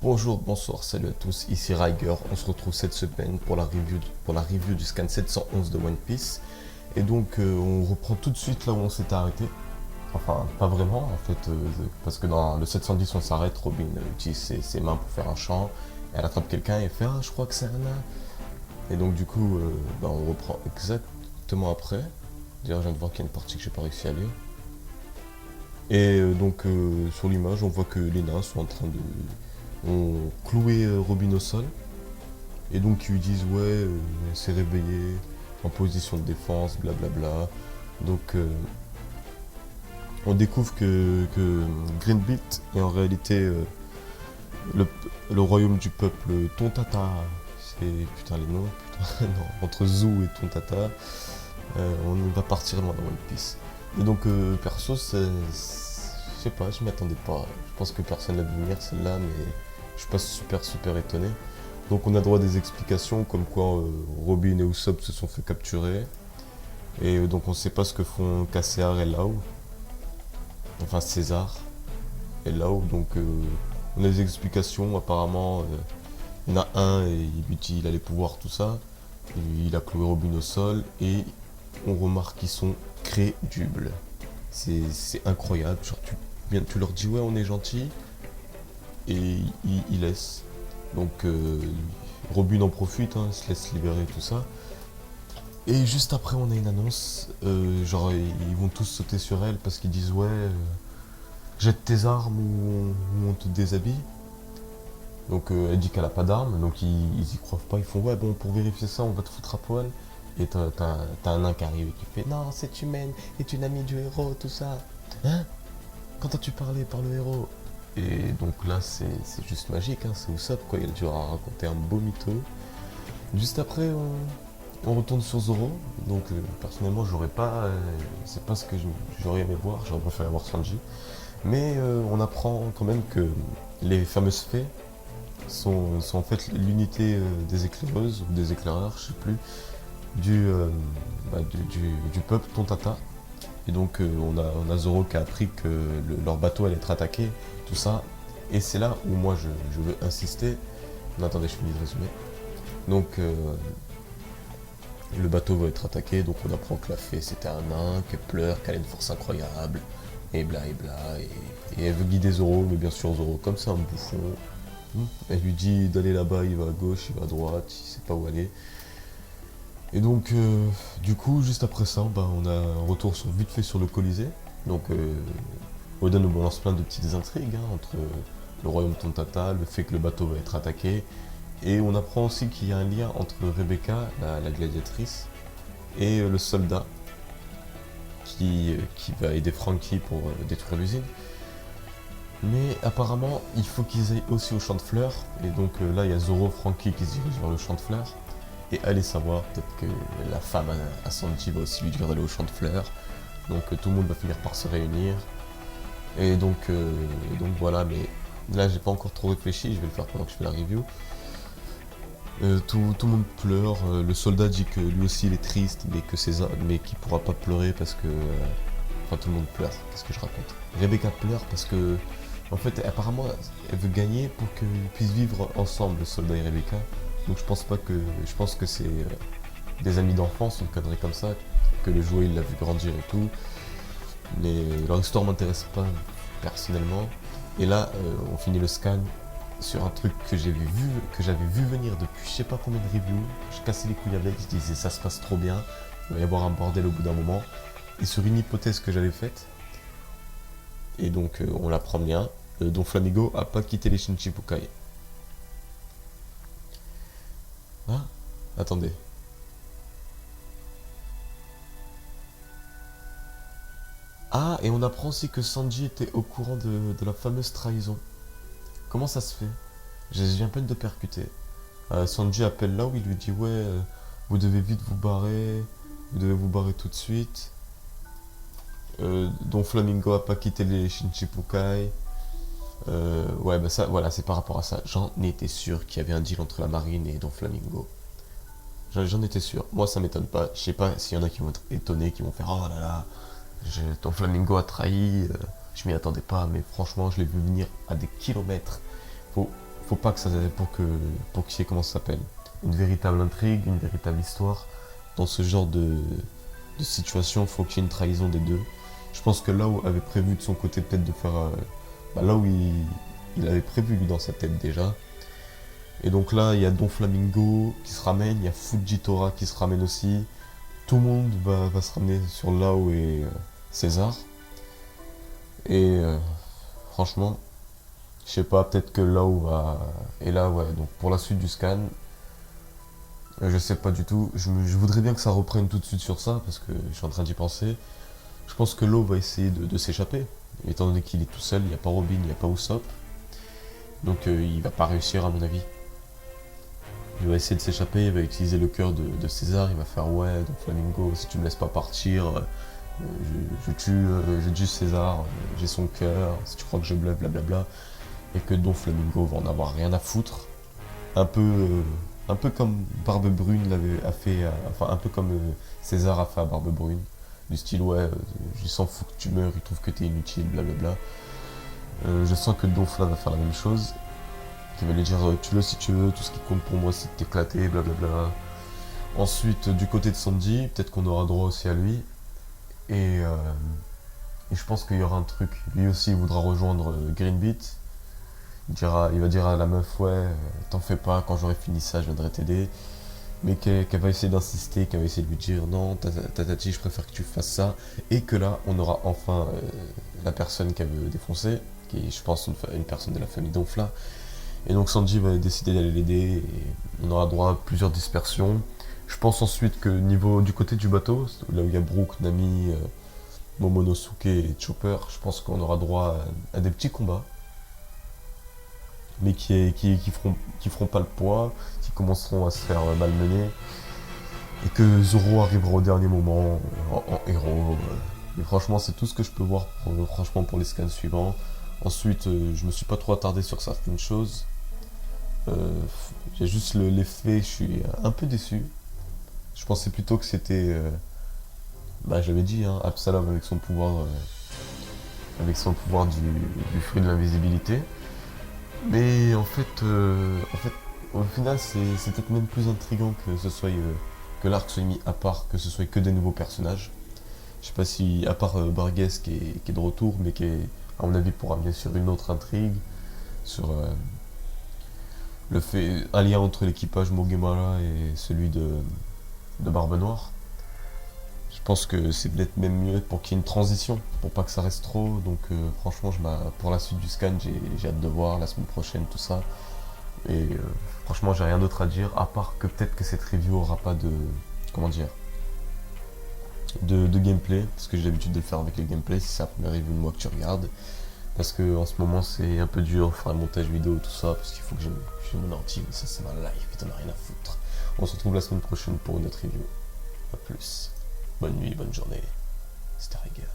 Bonjour, bonsoir, salut à tous, ici Riger. On se retrouve cette semaine pour la review du scan 711 de One Piece. Et donc, on reprend tout de suite là où on s'était arrêté. Enfin, pas vraiment en fait, parce que dans le 710, on s'arrête. Robin utilise ses mains pour faire un chant. Elle attrape quelqu'un et fait Ah, je crois que c'est un nain. Et donc, du coup, on reprend exactement après. D'ailleurs, je viens de voir qu'il y a une partie que j'ai pas réussi à lire. Et donc, sur l'image, on voit que les nains sont en train de clouer Robin au sol. Et donc ils lui disent ouais, elle s'est réveillée en position de défense, blablabla. Donc on découvre que Greenbeat est en réalité le, le royaume du peuple Tontata. C'est putain les noms, putain non, entre Zou et Tontata, on va partir loin dans One Piece. Et donc perso, je sais pas, je m'y attendais pas. Je pense que personne l'a vu venir celle-là, mais je suis pas super étonné. Donc on a droit à des explications comme quoi Robin et Usopp se sont fait capturer. Et donc on sait pas ce que font Cassiar et Lau. Enfin César et Lau. Donc on a des explications. Apparemment, il y en a un et il a les pouvoirs, tout ça. Et il a cloué Robin au sol. Et on remarque qu'ils sont crédules. C'est incroyable. Genre, tu leur dis ouais, on est gentil. Et ils laissent. Donc Robin en profite, hein, se laisse libérer, tout ça. Et juste après, on a une annonce. Genre, ils vont tous sauter sur elle parce qu'ils disent ouais, jette tes armes ou on te déshabille. Donc elle dit qu'elle a pas d'armes, donc ils y croient pas. Ils font ouais, bon, pour vérifier ça, on va te foutre à poil. Et t'as un nain qui arrive et qui fait non, cette humaine est une amie du héros, tout ça. Hein? Quand as-tu parlé par le héros? Et donc là, c'est juste magique, hein, c'est Usopp, quoi. Il a dû raconter un beau mytho. Juste après, on retourne sur Zoro. Donc personnellement, j'aurais pas, c'est pas ce que j'aurais aimé voir. J'aurais préféré voir Sanji. Mais on apprend quand même que les fameuses fées sont en fait l'unité des éclaireuses ou des éclaireurs, je sais plus, du, euh, du peuple Tontata. Et donc on a Zoro qui a appris que leur bateau allait être attaqué, tout ça. Et c'est là où moi je veux insister. Non, attendez, je finis de résumer. Donc le bateau va être attaqué, donc on apprend que la fée c'était un nain, qu'elle pleure, qu'elle a une force incroyable, et bla et bla. Et elle veut guider Zoro, mais bien sûr Zoro, comme c'est un bouffon, elle lui dit d'aller là-bas, il va à gauche, il va à droite, il sait pas où aller. Et donc, du coup, juste après ça, on a un retour vite fait sur le Colisée. Donc, Oda nous balance plein de petites intrigues hein, entre le royaume Tontata, le fait que le bateau va être attaqué. Et on apprend aussi qu'il y a un lien entre Rebecca, la gladiatrice, et le soldat qui va aider Frankie pour détruire l'usine. Mais apparemment, il faut qu'ils aillent aussi au champ de fleurs. Et donc là, il y a Zoro, Frankie qui se dirigent vers le champ de fleurs. Et allez savoir, peut-être que la femme à Sanji va aussi lui dire d'aller au champ de fleurs. Donc tout le monde va finir par se réunir. Et donc voilà, mais là j'ai pas encore trop réfléchi, je vais le faire pendant que je fais la review. Tout le monde pleure, le soldat dit que lui aussi il est triste, mais qu'il pourra pas pleurer parce que... enfin tout le monde pleure, qu'est-ce que je raconte. Rebecca pleure parce que... En fait, apparemment, elle veut gagner pour qu'ils puissent vivre ensemble, le soldat et Rebecca. Donc je pense que c'est des amis d'enfance, une connerie comme ça, que le joueur il l'a vu grandir et tout. Mais leur histoire m'intéresse pas personnellement. Et là, on finit le scan sur un truc que j'avais vu venir depuis je sais pas combien de reviews. Je cassais les couilles avec, je disais ça se passe trop bien, il va y avoir un bordel au bout d'un moment. Et sur une hypothèse que j'avais faite, et donc on l'apprend bien, Don Flamingo a pas quitté les Shichibukai. Ah, attendez. Ah, et on apprend aussi que Sanji était au courant de la fameuse trahison. Comment ça se fait? Je viens à peine de percuter. Sanji appelle là où il lui dit ouais, vous devez vite vous barrer, vous devez vous barrer tout de suite. Don Flamingo a pas quitté les Shichibukai. Ouais, bah ça, voilà, c'est par rapport à ça. J'en étais sûr qu'il y avait un deal entre la marine et Don Flamingo. J'en étais sûr. Moi, ça m'étonne pas. Je sais pas s'il y en a qui vont être étonnés, qui vont faire oh là là, ton Flamingo a trahi. Je m'y attendais pas, mais franchement, je l'ai vu venir à des kilomètres. Faut, faut pas que ça, pour qu'il y ait, comment ça s'appelle, une véritable intrigue, une véritable histoire. Dans ce genre de situation, faut qu'il y ait une trahison des deux. Je pense que Lau avait prévu de son côté peut-être de faire, là où il avait prévu lui dans sa tête déjà. Et donc là, il y a Don Flamingo qui se ramène, il y a Fujitora qui se ramène aussi. Tout le monde va se ramener sur Lau et César. Et franchement, je sais pas, peut-être que Lau va... Et là, ouais, donc pour la suite du scan, je sais pas du tout. Je voudrais bien que ça reprenne tout de suite sur ça, parce que je suis en train d'y penser. Je pense que Lau va essayer de s'échapper. Étant donné qu'il est tout seul, il n'y a pas Robin, il n'y a pas Usopp. Donc il va pas réussir à mon avis. Il va essayer de s'échapper, il va utiliser le cœur de César, il va faire ouais, donc Flamingo, si tu me laisses pas partir, je tue César, j'ai son cœur, si tu crois que je bluffe, blablabla. Et que Don Flamingo va en avoir rien à foutre. Un peu comme Barbe Brune a fait, enfin un peu comme César a fait à Barbe Brune. Du style ouais, je s'en fout que tu meurs, il trouve que t'es inutile, blablabla. Je sens que Don Fla va faire la même chose. Qui va lui dire tue-le si tu veux, tout ce qui compte pour moi c'est de t'éclater, blablabla. Ensuite, du côté de Sandy, peut-être qu'on aura droit aussi à lui. Et je pense qu'il y aura un truc. Lui aussi, il voudra rejoindre Green Beat. Il va dire à la meuf, ouais, t'en fais pas, quand j'aurai fini ça, je viendrai t'aider. Mais qu'elle va essayer d'insister, qu'elle va essayer de lui dire, non, Tatati, je préfère que tu fasses ça. Et que là, on aura enfin la personne qu'elle veut défoncer, qui est, je pense, une personne de la famille Donfla. Et donc Sanji va décider d'aller l'aider, et on aura droit à plusieurs dispersions. Je pense ensuite que du côté du bateau, là où il y a Brook, Nami, Momonosuke et Chopper, je pense qu'on aura droit à des petits combats. Mais qui feront pas le poids, qui commenceront à se faire malmener. Et que Zoro arrivera au dernier moment en héros. Et franchement, c'est tout ce que je peux voir franchement pour les scans suivants. Ensuite, je me suis pas trop attardé sur certaines choses. J'ai juste l'effet, je suis un peu déçu. Je pensais plutôt que c'était, j'avais dit, hein, Absalom avec son pouvoir du fruit de l'invisibilité. Mais en fait, au final, c'est peut-être même plus intriguant que ce soit que l'arc soit mis à part, que ce soit que des nouveaux personnages. Je sais pas si, à part Barguès qui est de retour, mais qui est, à mon avis, pourra bien sûr une autre intrigue sur un lien entre l'équipage Mogemara et celui de Barbe Noire. Je pense que c'est peut-être même mieux pour qu'il y ait une transition, pour pas que ça reste trop. Donc franchement, pour la suite du scan, j'ai hâte de voir la semaine prochaine tout ça. Et franchement, j'ai rien d'autre à dire, à part que peut-être que cette review aura pas de... Comment dire, de gameplay, parce que j'ai l'habitude de le faire avec le gameplay, si c'est la première review de moi que tu regardes. Parce que en ce moment, c'est un peu dur de faire un montage vidéo, tout ça, parce qu'il faut que j'ai mon ordi, mais ça c'est ma life, et t'en as rien à foutre. On se retrouve la semaine prochaine pour une autre review. A plus. Bonne nuit, bonne journée. C'était Rigueur.